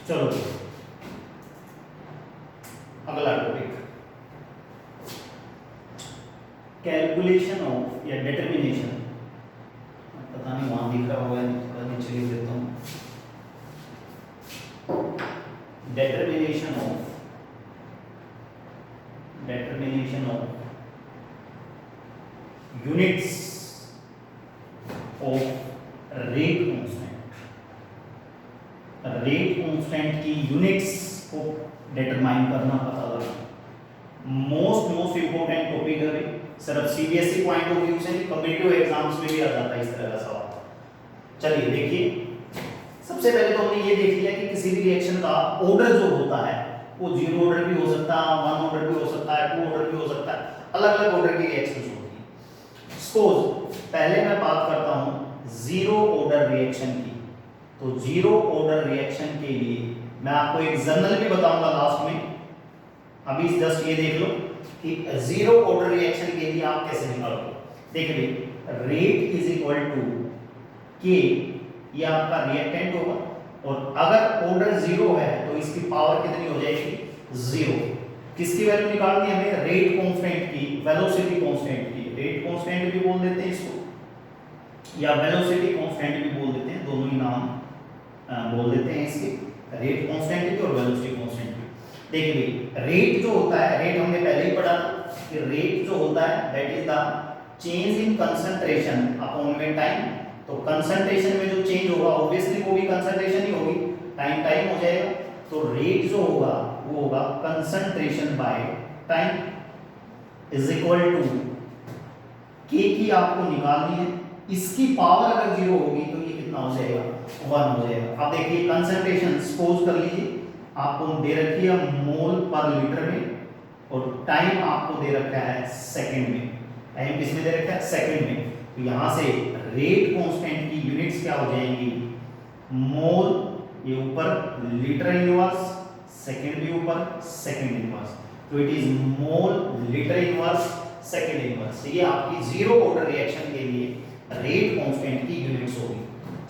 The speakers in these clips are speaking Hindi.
चलो अगला टॉपिक, कैलकुलेशन ऑफ या डिटर्मिनेशन, पता नहीं वहां दिख रहा होगा, थोड़ा नीचे लिख देता हूँ। determination of units of rate constant की यूनिट्स को डिटरमाइन करना, पता करना। मोस्ट इंपोर्टेंट टॉपिक है भाई, सिर्फ सीबीएसई पॉइंट ऑफ व्यू से नहीं, कॉम्पिटिटिव एग्जाम्स में भी आ जाता है इस तरह का सवाल। चलिए देखिए, सबसे पहले तो हमने ये देख लिया कि किसी भी रिएक्शन का ऑर्डर जो होता है वो 0 ऑर्डर भी हो सकता है, 1 ऑर्डर भी हो सकता है, 2 ऑर्डर भी हो सकता है, अलग अलग ऑर्डर की रिएक्शंस होती है। सपोज पहले मैं बात करता हूं 0 ऑर्डर रिएक्शन की, तो 0 ऑर्डर रिएक्शन के लिए मैं आपको एक जर्नल भी बताऊंगा लास्ट में, अभी जस्ट ये देख लो कि 0 ऑर्डर रिएक्शन के लिए आप कैसे निकालोगे। देखिए रेट इज इक्वल टू के, ये आपका रिएक्टेंट होगा, और अगर ऑर्डर 0 है तो इसकी पावर कितनी हो जाएगी, 0। किसकी वैल्यू निकालनी है हमें, रेट कांस्टेंट की, वेलोसिटी कांस्टेंट की। रेट कांस्टेंट भी बोल देते हैं इसको, या वेलोसिटी कांस्टेंट भी बोल देते हैं, दोनों ही नाम बोल देते हैं इसके, रेट कांस्टेंट भी और वेलोसिटी कांस्टेंट भी। देखिए रेट जो होता है, रेट हमने पहले ही पढ़ा था कि रेट जो होता है that is the change in concentration upon में टाइम। तो कंसंट्रेशन में जो चेंज होगा ऑब्वियसली वो भी कंसंट्रेशन ही होगी, टाइम हो जाएगा। तो रेट जो होगा वो होगा concentration by time is equal to k की आपको निकालनी है, इसकी पावर अगर 0 होगी तो ये कितना हो जाएगा, 1 हो जाएगा। अब देखिए कंसंट्रेशन सपोज कर लीजिए आपको दे रखी है मोल पर लीटर में, और टाइम आपको दे रखा है सेकंड में। टाइम किस में दे रखा है, सेकंड में। तो यहां से रेट कांस्टेंट की यूनिट्स क्या हो जाएंगी, मोल, ये ऊपर लीटर इनवर्स, सेकंड भी ऊपर सेकंड इनवर्स, तो it is mole litre inverse second inverse. ये आपकी 0 ऑर्डर रिएक्शन के लिए रेट कांस्टेंट की यूनिट्स होगी।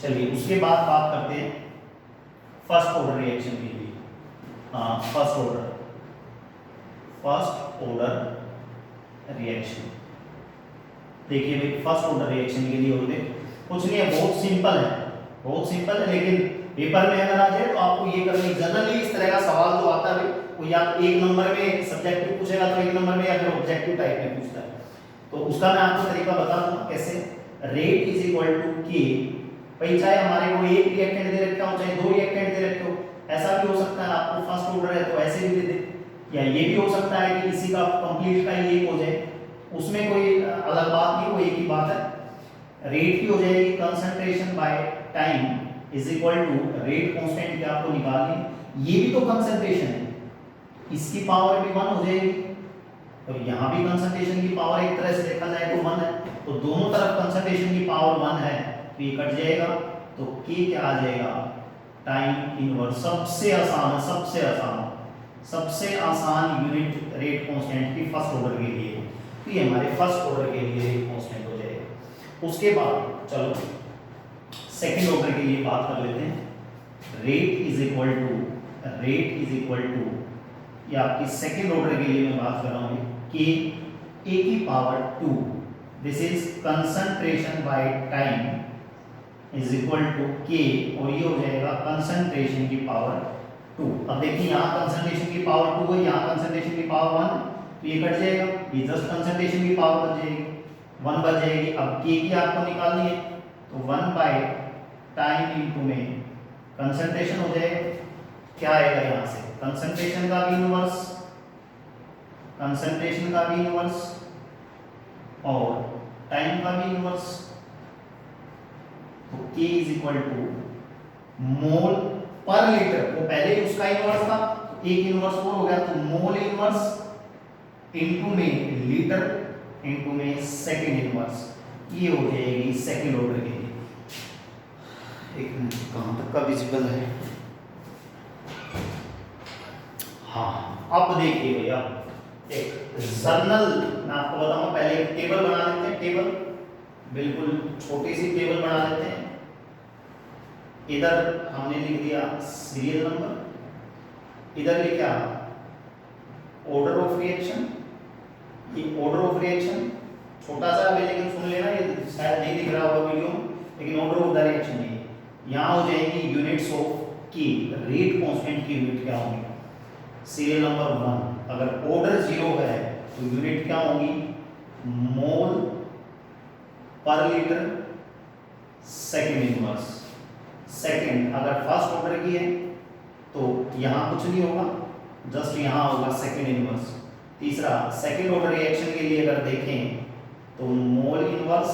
चलिए उसके बाद बात करते हैं फर्स्ट ऑर्डर रिएक्शन के लिए। फर्स्ट ऑर्डर रिएक्शन, देखिए भाई फर्स्ट ऑर्डर रिएक्शन के लिए होते कुछ नहीं है, बहुत सिंपल है, लेकिन पेपर में अगर आ जाए तो आपको ये करनी, जनरली इस तरह का सवाल जो आता है वो या 1 नंबर में सब्जेक्टिव पूछेगा तो 1 नंबर में, या फिर ऑब्जेक्टिव टाइप में पूछता है। तो उसका मैं आपको तरीका बता दूंगा कैसे। रेट इज इक्वल टू के, भाई चाहे हमारे को एक रिएक्टेंट दे रखा हो चाहे 2 रिएक्टेंट दे रखे हो, ऐसा भी हो सकता है आपको फर्स्ट ऑर्डर है तो ऐसे भी दे दे, या ये भी हो सकता है कि इसी का कंप्लीट का ही एक हो जाए, उसमें कोई अलग बात नहीं, वो एक ही बात है। रेट की हो जाएगी concentration by time is equal to rate constant की आपको निकालनी, ये भी तो कंसंट्रेशन है, इसकी पावर भी 1 हो जाएगी, और यहाँ भी कंसंट्रेशन की पावर एक तरह से देखा जाए तो 1 है, तो दोनों तरफ कंसंट्रेशन की पावर 1 है, तो ये कट जाएगा, तो के क्या आ जाएगा, टाइम इनवर्स। सबसे आसान यूनिट रेट कांस्टेंट की फर्स्ट ऑर्डर के लिए, तो ये हमारे फर्स्ट ऑर्डर के लिए रेट कांस्टेंट हो जाएगा। उसके बाद चलो सेकंड ऑर्डर के लिए बात कर लेते हैं। रेट इज इक्वल टू ये आपकी सेकंड ऑर्डर के लिए मैं बात कर रहा हूँ कि a की power 2, this is concentration by time is equal to k, और ये हो जाएगा कंसंट्रेशन की पावर 2। अब देखिए यहाँ कंसंट्रेशन की पावर 2 है, यहाँ कंसंट्रेशन की पावर 1, तो ये कट जाएगा, ये जस्ट कंसंट्रेशन की पावर बच जाएगी, 1 बच जाएगी। अब k की आपको निकालनी है तो 1 बाय टाइम इनटू में कंसंट्रेशन हो जाएगा, क्या आएगा यहाँ से, कंसंट्रेशन का भी इनवर्स और टाइम का भी इनवर्स, तो k इज इक्वल टू मोल पर लीटर, वो पहले ही उसका इनवर्स था, तो एक इनवर्स और हो गया, तो मोल इनवर्स इनटू में लीटर इनटू में सेकंड इनवर्स, ये हो जाएगी सेकंड ऑर्डर के लिए। एक मिनट, कहां तक का विजिबल है, हाँ अब देखिए भैया, एक जर्नल मैं आपको बताऊंगा, पहले एक टेबल बना लेते हैं, टेबल बिल्कुल छोटी सी टेबल बना लेते हैं। इधर हमने लिख दिया सीरियल नंबर, इधर लिखा ऑर्डर ऑफ रिएक्शन। ये ऑर्डर ऑफ रिएक्शन छोटा सा है लेकिन सुन लेना, ये शायद नहीं दिख रहा होगा वीडियो में, लेकिन ऑर्डर ऑफ द रिएक्शन है। यहाँ हो जाएगी यूनिट्स ऑफ की, रेट कांस्टेंट की यूनिट क्या होगी, सीरियल नंबर 1। अगर ऑर्डर 0 है तो यूनिट क्या होगी, मोल पर लीटर सेकेंड इनवर्स। सेकेंड अगर फर्स्ट ऑर्डर की है तो यहाँ कुछ नहीं होगा, जस्ट यहाँ होगा सेकेंड इनवर्स। तीसरा सेकेंड ऑर्डर रिएक्शन के लिए अगर देखें तो मोल इनवर्स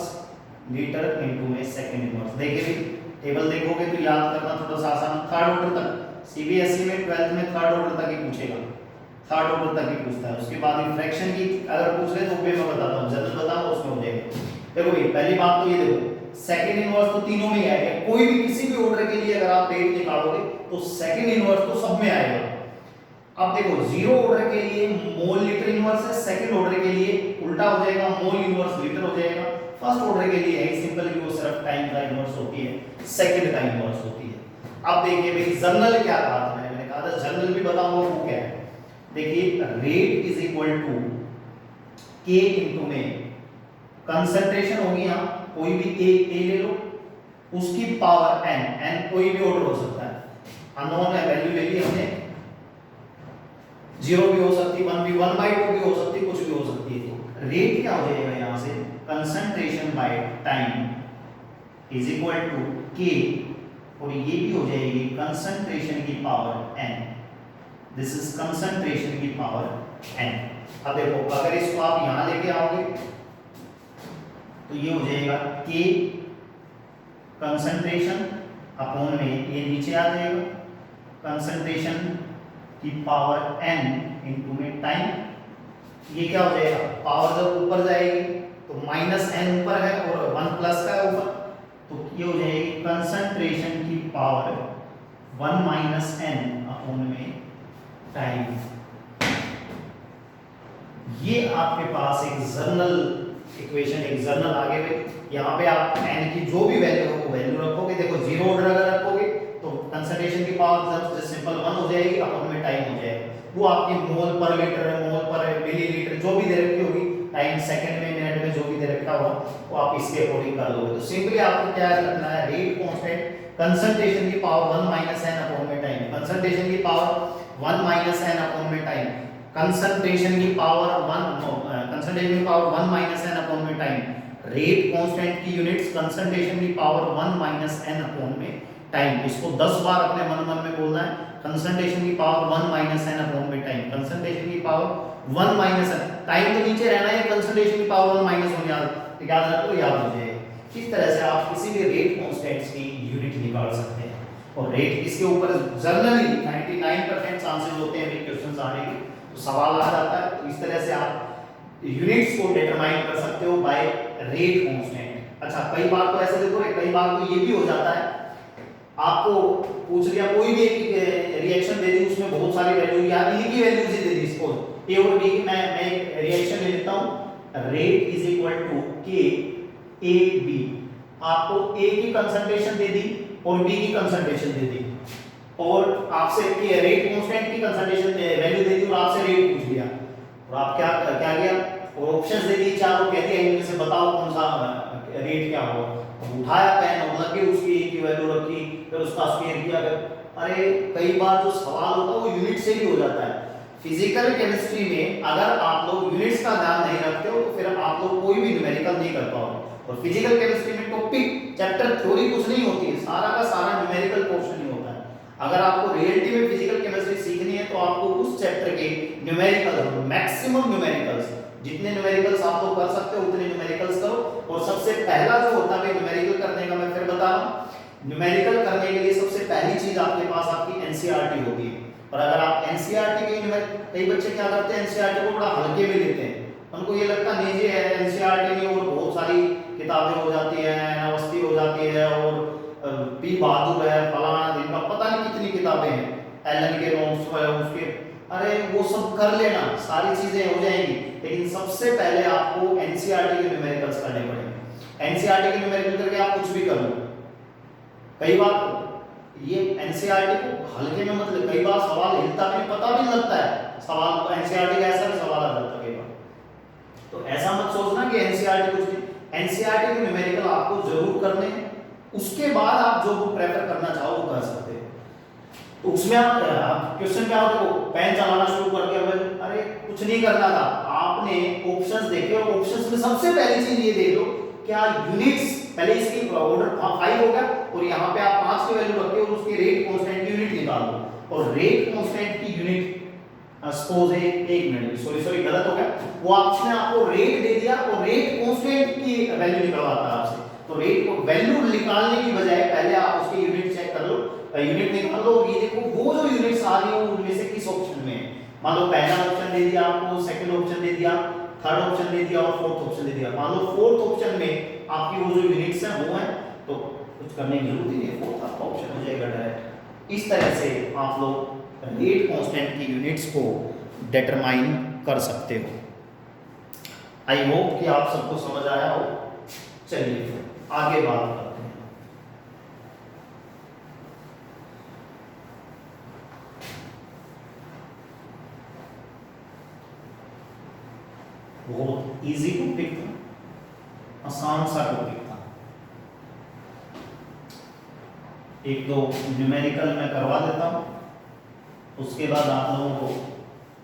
लीटर इनटू में सेकेंड इनवर्स। देखिए टेबल देखोगे तो याद करना थोड़ा सा आसान। थर्ड ऑर्डर तक सीबीएसई में 12th में थर्ड ऑर्डर तक ही पूछेगा, थर्ड ऑर्डर तक ही पूछता है। उसके बाद फ्रैक्शन की अगर पूछ ले तो मैं बताता हूँ, जनरल बताऊँ उसमें हो जाएगा। देखो भाई पहली बात तो ये देखो, सेकेंड इनवर्स तो तीनों में ही आएगा। कोई भी किसी भी ऑर्डर के लिए अगर आप रेट निकालोगे तो सेकेंड इनवर्स तो सब में आएगा। अब देखो जीरो ऑर्डर के लिए मोल लीटर इनवर्स है, सेकंड ऑर्डर के लिए उल्टा हो जाएगा, मोल इनवर्स लीटर हो जाएगा। फर्स्ट ऑर्डर के लिए है सिंपल कि वो सिर्फ टाइम का इनवर्स होती है, सेकंड का इनवर्स होती है। अब देखिए भाई जर्नल क्या कहा था मैंने कहा था जर्नल भी बताऊंगा वो क्या है। देखिए रेट इज इक्वल टू के इनटू में कंसंट्रेशन होगी, यहाँ कोई भी ए ले लो, उसकी पावर एन, एन कोई भी ऑर्डर हो सकता है, अननोन है वैल्यू ले ली हमने, 0 भी हो सकती, 1 भी, 1/2 भी हो सकती, कुछ भी हो सकती है। तो रेट क्या हो जाएगा यहाँ से, concentration by time is equal to k, और ये भी हो जाएगी कंसंट्रेशन की power n। This is concentration की पावर n। अब देखो अगर इसको आप यहां लेके आओगे तो ये हो जाएगा के कंसंट्रेशन अपॉन में ये नीचे आ जाएगा कंसंट्रेशन की पावर n इनटू में टाइम। ये क्या हो जाएगा, पावर जब ऊपर जाएगी तो माइनस n ऊपर है और 1 प्लस का है ऊपर, तो ये हो जाएगी कंसंट्रेशन की पावर 1 माइनस n अपॉन में टाइम। ये आपके पास एक जर्नल इक्वेशन, एक जर्नल आगे में, यहाँ पे आप n की जो भी वैल्यू हो वो वैल्यू रखोगे। देखो जीरो ऑर्डर अगर रखोगे तो कंसंट्रेशन की पावर जब सिंपल 1 हो जाएगी अपॉन में टाइम हो जाएगा। वो आपकी मोल पर लीटर, मोल पर मिलीलीटर जो भी दे रखी होगी, टाइम सेकंड में मिनट में जो भी दे रखा होगा वो आप इसके अकॉर्डिंग कर लोगे। तो सिंपली आपको क्या रखना है, रेट कांस्टेंट कंसंट्रेशन की पावर 1 माइनस n अपॉन में टाइम, कंसंट्रेशन की पावर 1 माइनस n अपॉन में टाइम, कंसंट्रेशन की पावर 1 माइनस n अपॉन में टाइम, रेट कांस्टेंट की यूनिट्स कंसंट्रेशन की पावर 1 माइनस n अपॉन में टाइम। इसको 10 बार अपने मन में बोलना है, कंसंट्रेशन की पावर 1 माइनस n अपॉन में टाइम, कंसंट्रेशन की पावर 1 माइनस n, टाइम तो नीचे रहना है, कंसंट्रेशन की पावर 1 माइनस 1 याद रखो, याद हो जाएगा। इस तरह से आप किसी भी रेट कांस्टेंट्स की यूनिट निकाल सकते हैं। और रेट इसके ऊपर जनरली 99% चांसेस होते हैं क्वेश्चंस आने के, तो सवाल आ जाता है। तो इस तरह से आप यूनिट्स को डिटरमाइन कर सकते हो बाय रेट कांस्टेंट। अच्छा कई बार तो ऐसे देखो, कई बार तो ये भी हो जाता है, आपको पूछ लिया कोई भी एक रिएक्शन दे दी, उसमें बहुत सारी वैल्यू या इनकी वैल्यूज ही दे दी, सपोज ए और बी की मैं एक रिएक्शन ले लेता हूं, रेट इज इक्वल टू के ए बी। आपको ए की कंसंट्रेशन दे दी और बी की कंसंट्रेशन दे दी, और आपसे रेट कांस्टेंट की कंसंट्रेशन वैल्यू दे दी और आपसे रेट पूछ लिया, और आप क्या क्या किया, और ऑप्शंस दे दिए चारों, कहते हैं इनमें से बताओ कौन सा रेट क्या होगा। उठाया पेन और लगे उसकी ए की वैल्यू रखी, फिर उसका स्क्वायर किया। अरे कई बार जो सवाल होता है वो यूनिट से भी हो जाता है। फिजिकल केमिस्ट्री में अगर आप लोग यूनिट्स का ध्यान नहीं रखते हो तो फिर आप लोग कोई भी न्यूमेरिकल नहीं कर पाओगे। और फिजिकल केमिस्ट्री में टॉपिक चैप्टर थ्योरी कुछ नहीं होती है, सारा का सारा न्यूमेरिकल पोर्शन ही होता है। अगर आपको रियलिटी में फिजिकल केमिस्ट्री सीखनी है तो आपको उस चैप्टर के न्यूमेरिकल, मैक्सिमम न्यूमेरिकल्स, जितने न्यूमेरिकल्स आप लोग कर सकते हो उतने न्यूमेरिकल्स करो। और सबसे पहला जो होता है न्यूमेरिकल करने का, मैं फिर बता रहा हूं, न्यूमेरिकल करने के लिए सबसे पहली चीज आपके पास आपकी एनसीईआरटी होती है। और अगर आप एनसीईआरटी के, कई बच्चे क्या करते हैं एनसीईआरटी को बड़ा हल्के में लेते हैं, उनको ये लगता नहीं जी एनसीईआरटी में और बहुत सारी किताबें हो जाती हैं, अवस्थी हो जाती है, और पी बहादुर है, फलाना दिन का पता नहीं कितनी किताबें हैं, एलन के नोट्स उसके, अरे वो सब कर लेना, सारी चीजें हो जाएंगी, लेकिन सबसे पहले आपको एनसीईआरटी के न्यूमेरिकल्स करने पड़ेंगे। एनसीईआरटी के न्यूमेरिकल करके आप कुछ भी कर लो। कई बार ये एनसीईआरटी को हल्के में मतलब कई बार सवाल हिलता भी नहीं, पता भी नहीं लगता है सवाल, एनसीईआरटी का ऐसा भी सवाल आ जाता है कई बार। तो ऐसा मत सोचना कि एनसीईआरटी कुछ नहीं, एनसीईआरटी के न्यूमेरिकल आपको जरूर करने हैं, उसके बाद आप जो बुक प्रेफर करना चाहो वो कर सकते हो। तो उसमें आप क्वेश्चन क्या होता है, पेन चलाना शुरू कर दिया, अरे कुछ नहीं करना था, आपने ऑप्शंस देखे और ऑप्शंस में सबसे पहली चीज ये देख लो क्या यूनिट्स, पहले इसकी ऑर्डर 5 हो गया और यहाँ पे आप 5 की वैल्यू रखते हो और उसकी रेट कांस्टेंट की यूनिट निकाल दो, और रेट कांस्टेंट की यूनिट सपोज है 1 मिनट, सॉरी गलत हो गया, वो आपने आपको रेट दे दिया और रेट कांस्टेंट की वैल्यू निकलवाता है आपसे, तो रेट को वैल्यू निकालने की बजाय पहले आप उसकी यूनिट चेक कर लो, यूनिट निकाल लो, ये देखो वो जो यूनिट्स आ रही है उनमें से किस ऑप्शन में है। मान लो पहला ऑप्शन दे दिया आपको, सेकंड ऑप्शन दे दिया, थर्ड ऑप्शन दे दिया और फोर्थ ऑप्शन दे दिया, मान लो फोर्थ ऑप्शन में आपकी वो जो यूनिट्स हैं वो हैं, तो कुछ करने की जरूरत ही नहीं है, फोर्थ आपका ऑप्शन हो जाएगा डायरेक्ट। इस तरह से आप लोग रेट कांस्टेंट की यूनिट्स को डिटरमाइन कर सकते हो। आई होप कि आप सबको समझ आया हो। चलिए आगे बात करते हैं। बहुत इजी टॉपिक था, आसान सा टॉपिक था। एक दो न्यूमेरिकल मैं करवा देता हूं, उसके बाद आप लोगों को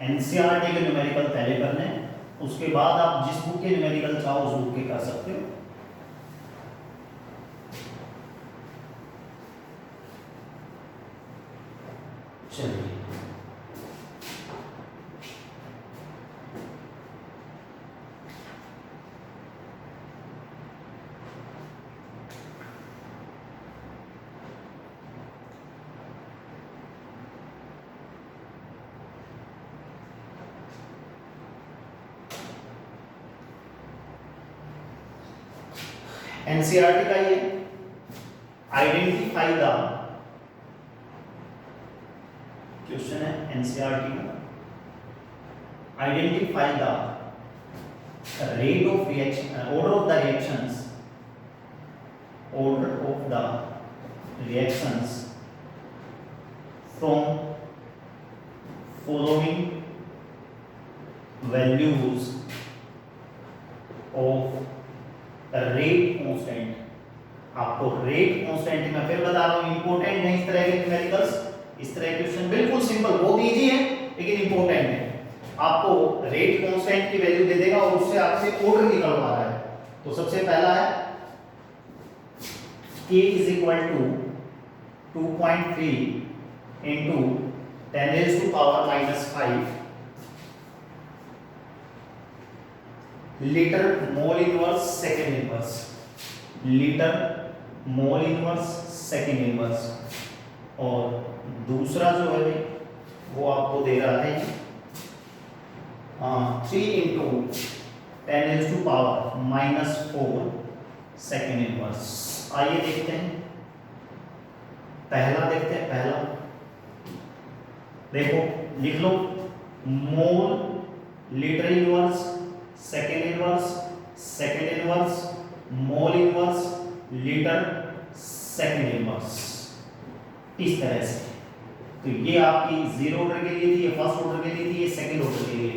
एनसीईआरटी के न्यूमेरिकल पहले करने हैं, उसके बाद आप जिस बुक के न्यूमेरिकल चाहो उस बुक के कर सकते हो। चलिए एनसीईआरटी का ये आइडेंटिफाई द क्वेश्चन है, एनसीईआरटी का identify the rate of reaction, order of the reactions, order of the reactions from following values of rate constant. आपको रेट कांस्टेंट में फिर बता रहा हूं, इंपॉर्टेंट है इस तरह के न्यूमेरिकल्स, इस तरह के क्वेश्चन बिल्कुल सिंपल, बहुत इजी है लेकिन इंपॉर्टेंट है। आपको रेट कांस्टेंट की वैल्यू दे देगा और उससे आपसे ऑर्डर निकलवा रहा है। तो सबसे पहला है k is equal to 2.3 into 10 raised to power -5 litre mole inverse second inverse, litre mole inverse second inverse. और दूसरा जो है वो आपको दे रहा है 3 into 10 raised to power -4 second inverse. आइए देखते हैं, पहला देखते हैं। पहला देखो लिख लो, mole litre inverse second inverse, second inverse mole inverse litre second inverse, इस तरह से। तो ये आपकी जीरो ऑर्डर के लिए थी, ये फर्स्ट ऑर्डर के लिए थी, ये सेकेंड ऑर्डर के लिए।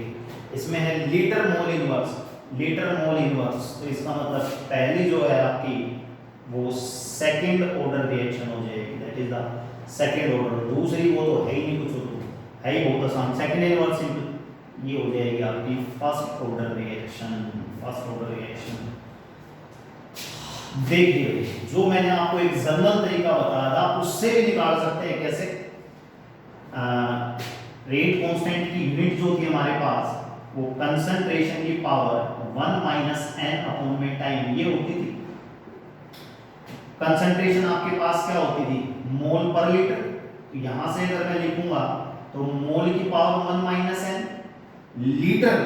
इसमें है litre mole inverse, litre mole inverse, तो इसका मतलब पहली जो है आपकी वो सेकेंड ऑर्डर रिएक्शन हो जाएगी, that is the second order. दूसरी वो तो है ही नहीं, कुछ है ही बहुत आसान, सेकेंड इनवर्स ये हो जाएगी आपकी first order reaction, first order reaction. देखिए जो मैंने आपको एक जनरल तरीका बताया था उससे भी निकाल सकते हैं कैसे। रेट कांस्टेंट की यूनिट जो थी हमारे पास वो कंसंट्रेशन की पावर 1 - n अपॉन में टाइम ये होती थी। कंसंट्रेशन आपके पास क्या होती थी, मोल पर लीटर। तो यहां से अगर मैं लिखूंगा तो मोल की पावर 1 - n, लीटर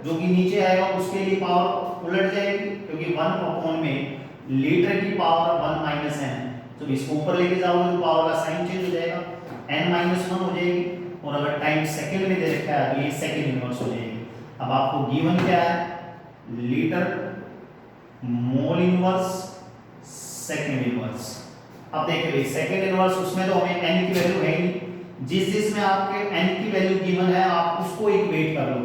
जो कि नीचे आएगा उसके लिए पावर उलट जाएगी, क्योंकि 1 अपॉन में लीटर की पावर 1 - n। तो इसको ऊपर लेके जाओगे तो पावर का साइन चेंज हो जाएगा, n - 1 हो जाएगी। और अगर टाइम सेकंड में दे रखा है तो ये सेकंड इनवर्स हो जाएगी। अब आपको गिवन क्या है, litre mole inverse second inverse. अब देखिए भाई सेकंड इनवर्स उसमें तो हमें n की वैल्यू है ही नहीं, जिस में आपके n की वैल्यू गिवन है आप उसको इक्वेट कर लो।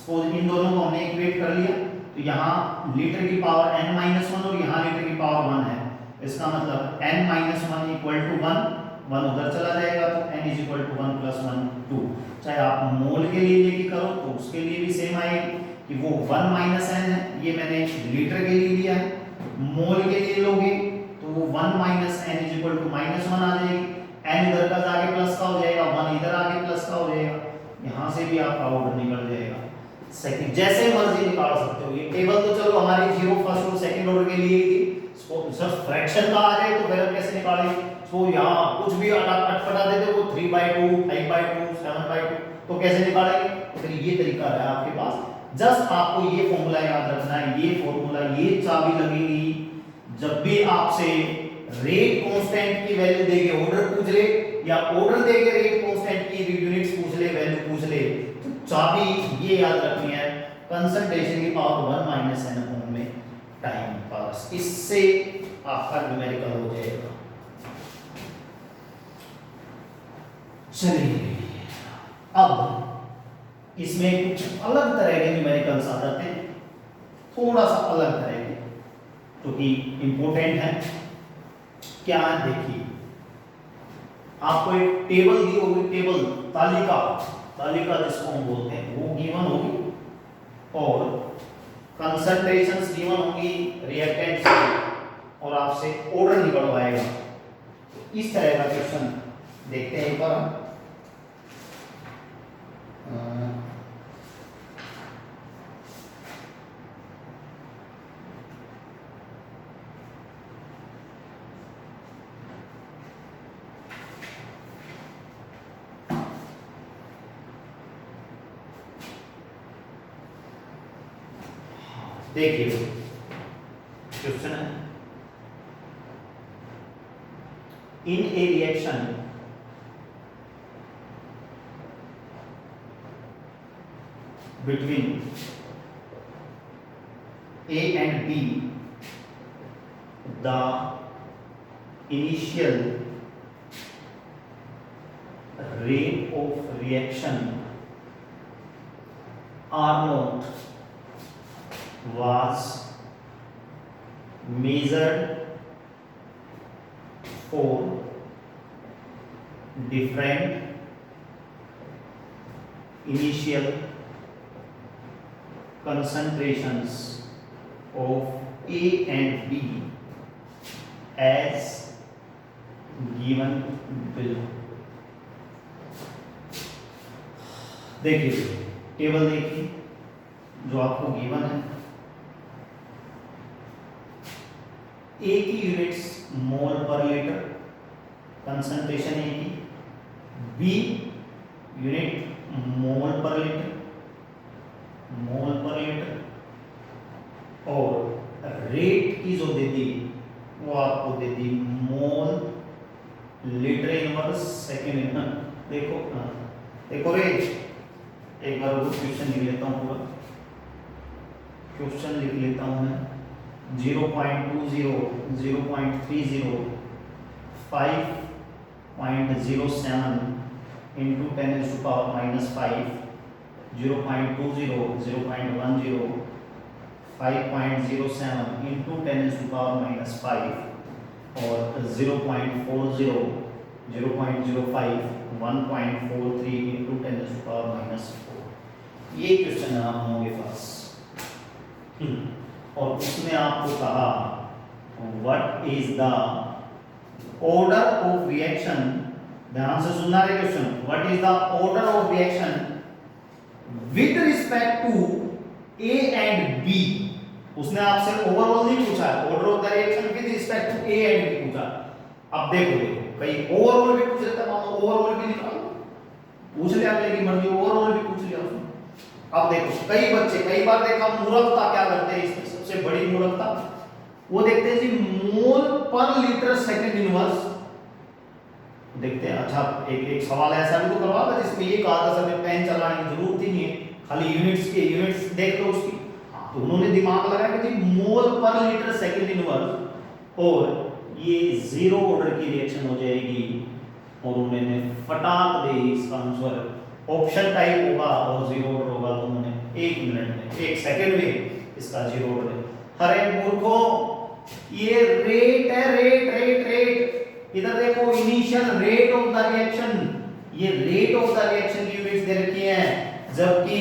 सपोज इन दोनों को हमने इक्वेट कर लिया तो यहाँ लीटर की पावर n माइनस 1 और यहाँ लीटर की पावर 1 है, इसका मतलब n माइनस 1 इक्वल टू 1, 1 उधर चला जाएगा तो n is equal to 1 plus 1 2। चाहे आप मोल के लिए लेके करो तो उसके लिए भी सेम आएगी कि वो 1 माइनस n है, ये मैंने लीटर के लिए लिया है। मोल के लिए लोगे तो वो 1 minus n is equal to minus 1 आ जाएगी, n इधर का जाके प्लस का हो जाएगा, 1 इधर आके प्लस का हो जाएगा, यहाँ से भी आपका ऑर्डर निकल जाएगा। सेकंड जैसे मर्जी निकाल सकते हो, ये टेबल तो चलो हमारी जीरो फर्स्ट और सेकंड ऑर्डर के लिए ही थी, सर फ्रैक्शन का आ जाए तो फिर हम कैसे निकालेंगे? तो यहाँ कुछ भी अटपटा देते हो 3/2 5/2 7/2 तो कैसे निकालेंगे? फिर ये तरीका है आपके पास, जस्ट आपको ये फॉर्मूला याद रखना है, ये फॉर्मूला ये चाबी लगेगी जब भी आपसे रेट कांस्टेंट की वैल्यू देके ऑर्डर पूछ ले या ऑर्डर देके रेट कांस्टेंट की यूनिट्स पूछ ले, वैल्यू पूछ ले, तो चाबी ये याद रखनी है कंसंट्रेशन की पावर 1 माइनस n अपॉन में टाइम पास, इससे आपका न्यूमेरिकल हो जाएगा। चलिए अब इसमें कुछ अलग तरह के न्यूमेरिकल्स आ जाते हैं, थोड़ा सा अलग तरह के, तो कि इंपॉर्टेंट है। क्या है देखिए, आपको एक टेबल दी होगी, टेबल तालिका, तालिका जिसको हम बोलते हैं वो गिवन होगी और कंसंट्रेशंस गिवन होंगी रिएक्टेंट्स की और आपसे ऑर्डर निकलवाएगा। इस तरह का क्वेश्चन देखते हैं एक बार। देखिए क्वेश्चन है, in a reaction between A and B, the initial rate of reaction R0 was measured for different initial concentrations of A and B as given below। देखिए टेबल देखिए जो आपको गिवन है, ए की यूनिट्स मोल पर लीटर कंसंट्रेशन ए की, बी यूनिट मोल पर लीटर, मोल पर लीटर, और रेट की जो दे दी वो आपको दे दी mole litre inverse second inverse. देखो देखो रे, एक बार वो क्वेश्चन लिख लेता हूँ, पूरा क्वेश्चन लिख लेता हूँ मैं। 0.20 0.30 5.07 into 10 to the power minus 5, 0.20 0.10 5.07 into 10 to the power minus 5 और 0.40 0.05 1.43 into 10 to the power minus 4। ये क्वेश्चन है आप लोगों के पास और उसमें आपको कहा what is the order of reaction, ध्यान से सुनना है question, what is the order of reaction with respect to A and B. उसने आपसे ओवरऑल नहीं पूछा है, order of the reaction with respect to A and B पूछा। अब देखो कहीं ओवरऑल भी पूछ लेता, मान लो ओवरऑल भी निकालो, पूछ ले अगले की मर्जी, ओवरऑल भी पूछ लिया उसने। अब देखो कई बच्चे कई बार देखा मूर्खता क्या करते हैं, इसमें सबसे बड़ी मूर्खता वो देखते हैं जी मोल पर लीटर सेकंड इनवर्स देखते हैं। अच्छा एक सवाल ऐसा भी तो करवा था जिसमें ये कहा था सर पेन चलाने की जरूरत ही नहीं है, खाली यूनिट्स देख लो उसकी। हाँ तो उन्होंने दिमाग लगाया कि जी मोल पर लीटर सेकंड इनवर्स और ये जीरो ऑर्डर की रिएक्शन हो जाएगी और उन्होंने फटाक दे इसका आंसर ऑप्शन टाइप होगा और जीरो ऑर्डर होगा तो उन्होंने 1 मिनट में 1 सेकंड में इसका जीरो ऑर्डर है। अरे मूर्खों, ये रेट है, रेट इधर देखो, initial rate of the reaction, ये रेट ऑफ द रिएक्शन की यूनिट्स दे रखी है, जबकि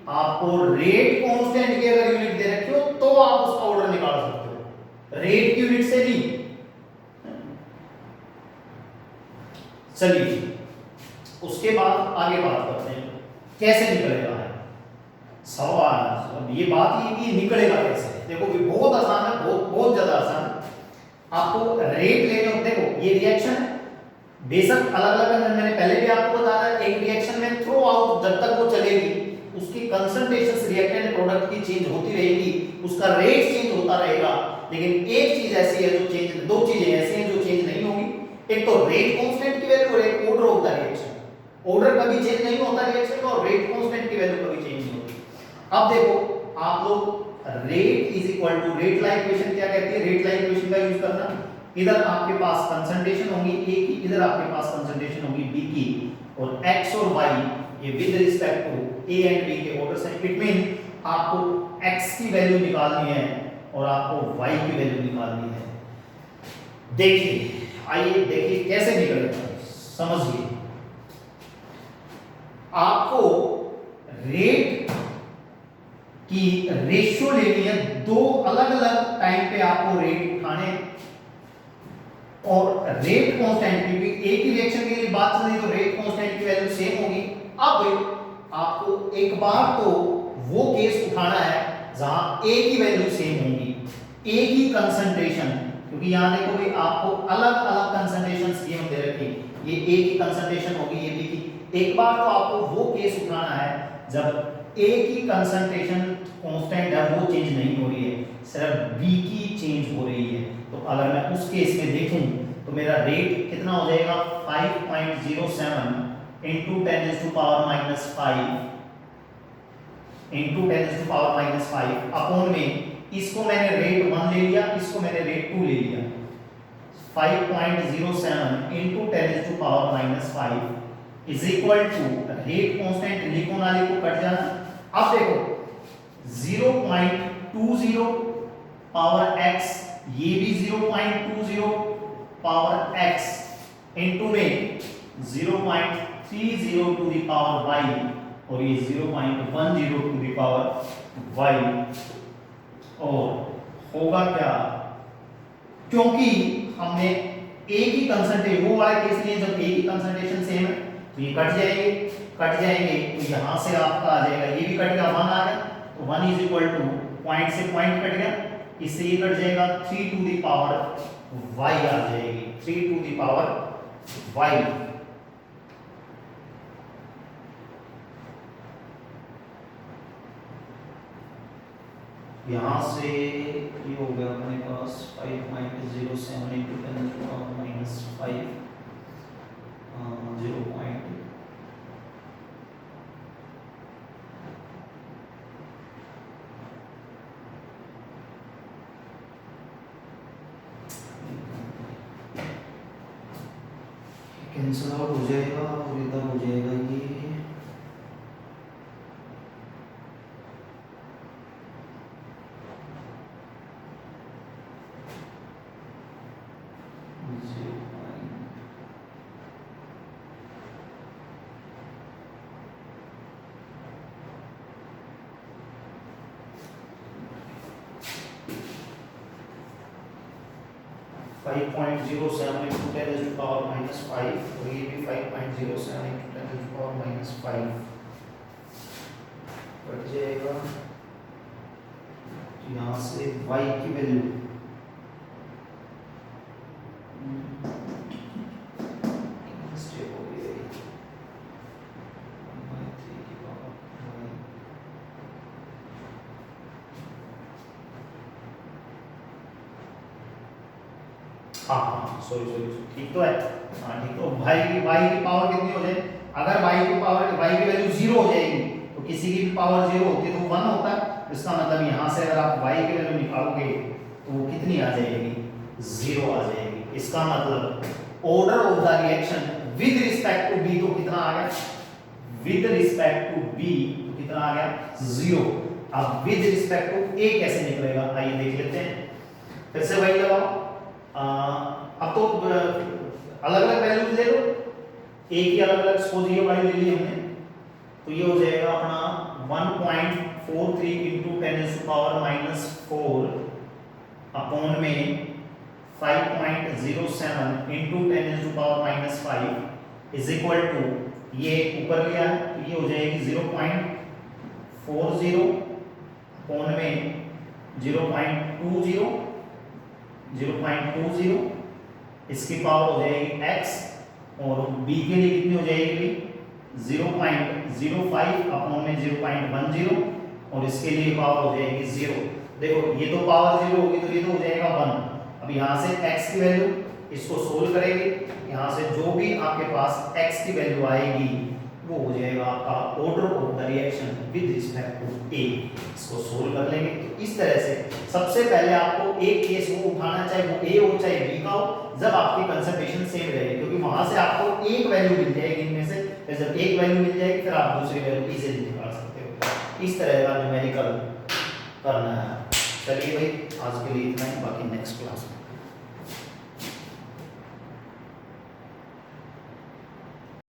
आपको रेट कांस्टेंट की अगर यूनिट दे रखी हो तो आप उसका ऑर्डर निकाल सकते हो, रेट की यूनिट से नहीं। चलिए उसके बाद आगे बात करते हैं कैसे निकलेगा है सवाल। अब ये बात ये कि निकलेगा कैसे, देखो भी बहुत आसान है, बहुत ज्यादा आसान है। आपको रेट लेने होते, देखो ये रिएक्शन है, बेशक अलग अलग, मैंने पहले भी आपको बताया एक रिएक्शन में थ्रू आउट जब तक वो चलेगी उसकी कंसंट्रेशंस रिएक्टेंट प्रोडक्ट की चेंज होती रहेगी, उसका रेट चेंज होता रहेगा, लेकिन एक चीज ऐसी है जो चेंज, दो चीजें ऐसी हैं जो चेंज नहीं होगी, एक तो रेट कांस्टेंट की वैल्यू और एक order of the reaction. Order कभी चेंज नहीं होता रिएक्शन का और रेट कांस्टेंट की वैल्यू कभी चेंज नहीं होती। अब देखो आप लोग rate is equal to rate law equation क्या कहती है, रेट ला इक्वेशन का यूज करना, इधर आपके पास कंसंट्रेशन होगी A की, इधर आपके पास कंसंट्रेशन होगी B की, और x और y ये with respect to A and B के ऑर्डर्स हैं। इट मीन आपको x की वैल्यू निकालनी है और आपको y की वैल्यू निकालनी है। देखिए आइए देखिए कैसे निकलेगा, समझिए। आपको रेट की रेशियो लेनी है, दो अलग अलग टाइम पे आपको रेट उठाने और रेट कांस्टेंट, क्योंकि एक ही रिएक्शन के लिए बात चल रही तो रेट कांस्टेंट की वैल्यू सेम होगी। अब आपको एक बार तो वो केस उठाना है जहां A की वैल्यू सेम होगी, एक ही कंसंट्रेशन, क्योंकि यहां देखो भाई आपको अलग अलग कंसंट्रेशन स्कीम दे रखी, ये A की कंसंट्रेशन होगी, ये B की। एक बार तो आपको वो केस उठाना है जब A की कंसंट्रेशन कांस्टेंट है, वो चेंज नहीं हो रही है, सिर्फ B की चेंज हो रही है। तो अगर मैं उस केस में देखूं तो मेरा रेट कितना हो जाएगा 5.07 into 10 to the power minus 5 into 10 to the power minus 5 upon में इसको मैंने रेट 1 ले लिया, इसको मैंने रेट 2 ले लिया, 5.07 into 10 to the power minus 5 is equal to rate constant लिखो ना लिखो कट जाना। अब देखो 0.20 पावर x, ये भी 0.20 पावर x इनटू में 0.30 टू द पावर y और ये 0.10 टू द पावर y, और होगा क्या, क्योंकि हमने A की कंसंट्रेशन, वो वाला केस लिए जब A की कंसंट्रेशन सेम है तो ये कट जाएंगे तो यहां से आपका आ जाएगा, ये भी कट गया, 1 आ गया, तो 1 इज इक्वल टू पॉइंट से पॉइंट कट गया, इससे ये कट जाएगा 3 टू द पावर y आ जाएगी, 3 टू द पावर y। यहां से ये हो गया अपने पास 5.07 into 10 to the power minus 5 0. 0.5 cancel out हो जाएगा और इधर हो जाएगा ये 5.07 into 10 to the power minus 5 और ये भी 5.07 into 10 to the power minus 5 cut जाएगा, तो यहाँ से y की वैल्यू सॉरी ठीक तो है, हाँ ठीक, तो y की पावर कितनी हो जाए, अगर y की वैल्यू 0 हो जाएगी तो किसी की भी पावर 0 होती है तो 1 होता है, इसका मतलब यहाँ से अगर आप y की वैल्यू निकालोगे तो वो कितनी आ जाएगी, 0 आ जाएगी। इसका मतलब order of the reaction with respect to B तो कितना आ गया, विद रिस्पेक्ट टू बी तो कितना आ गया 0। अब विद रिस्पेक्ट टू ए कैसे निकलेगा, आइए देख लेते हैं। फिर से वही लगाओ, अब तो अलग अलग वैल्यूज ले लो, ए की अलग अलग सपोज वाली ले ली हमने, तो ये हो जाएगा अपना 1.43 into 10⁻⁴ अपॉन में 5.07 into 10⁻⁵ इज इक्वल टू, ये ऊपर लिया है तो ये हो जाएगी 0.40 अपॉन में 0.20 इसकी पावर हो जाएगी x, और b के लिए कितनी हो जाएगी 0.05 अपॉन में 0.10, और इसके लिए पावर हो जाएगी 0। देखो ये तो पावर 0 होगी तो ये तो हो जाएगा 1। अब यहाँ से x की वैल्यू इसको सोल्व करेंगे, यहाँ से जो भी आपके पास x की वैल्यू आएगी वो हो जाएगा आपका order of the reaction with respect to a। इसको सोल्व कर लेंगे। तो इस तरह से सबसे पहले आपको एक केस वो उठाना, चाहे वो a हो चाहे b का हो, जब आपकी कंसंट्रेशन सेम रहेगी, क्योंकि वहां से आपको एक वैल्यू मिल जाएगी इनमें से, फिर जब एक वैल्यू मिल जाएगी फिर आप दूसरी वैल्यू इजीली निकाल सकते हो। इस तरह का न्यूमेरिकल करना है। चलिए भाई आज के लिए इतना ही, बाकी नेक्स्ट क्लास में।